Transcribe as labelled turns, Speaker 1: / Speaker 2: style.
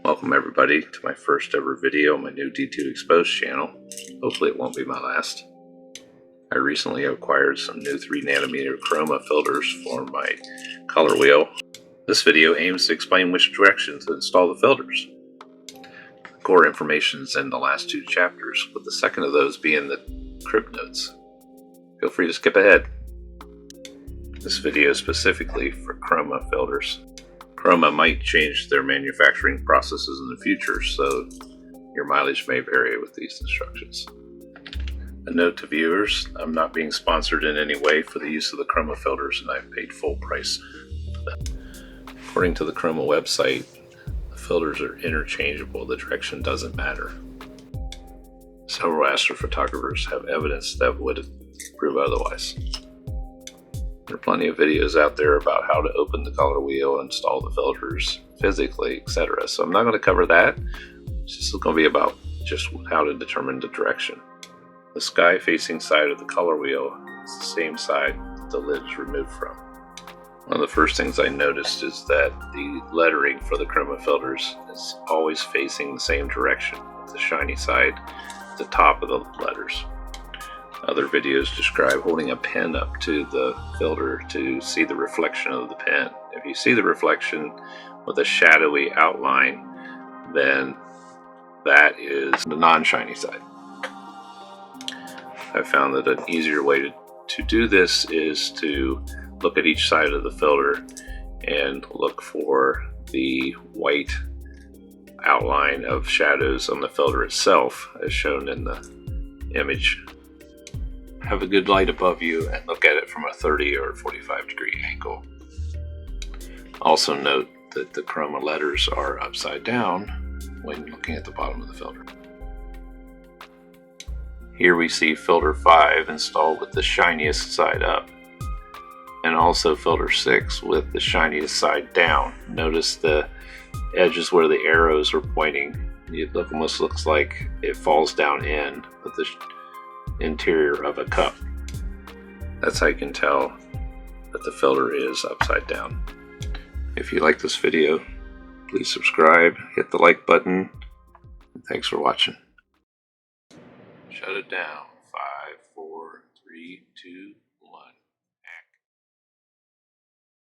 Speaker 1: Welcome everybody to my first ever video on my new D2 Exposed channel. Hopefully it won't be my last. I recently acquired some new 3nm Chroma filters for my color wheel. This video aims to explain which direction to install the filters. The core information is in the last two chapters, with the second of those being the crib notes. Feel free to skip ahead. This video is specifically for Chroma filters. Chroma might change their manufacturing processes in the future, so your mileage may vary with these instructions. A note to viewers, I'm not being sponsored in any way for the use of the Chroma filters, and I've paid full price for them. According to the Chroma website, the filters are interchangeable, the direction doesn't matter. Several astrophotographers have evidence that would prove otherwise. There are plenty of videos out there about how to open the color wheel, install the filters physically, etc. So I'm not going to cover that. This is going to be about just how to determine the direction. The sky facing side of the color wheel is the same side that the lid is removed from. One of the first things I noticed is that the lettering for the Chroma filters is always facing the same direction, with the shiny side at the top of the letters. Other videos describe holding a pen up to the filter to see the reflection of the pen. If you see the reflection with a shadowy outline, then that is the non-shiny side. I found that an easier way to do this is to look at each side of the filter and look for the white outline of shadows on the filter itself, as shown in the image. Have a good light above you and look at it from a 30 or 45 degree angle. Also note that the Chroma letters are upside down when looking at the bottom of the filter. Here we see filter 5 installed with the shiniest side up, and also filter 6 with the shiniest side down. Notice the edges where the arrows are pointing. It almost looks like it falls down in with the interior of a cup. That's how you can tell that the filter is upside down. If you like this video, please subscribe, hit the like button, and thanks for watching. Shut it down. 5, 4, 3, 2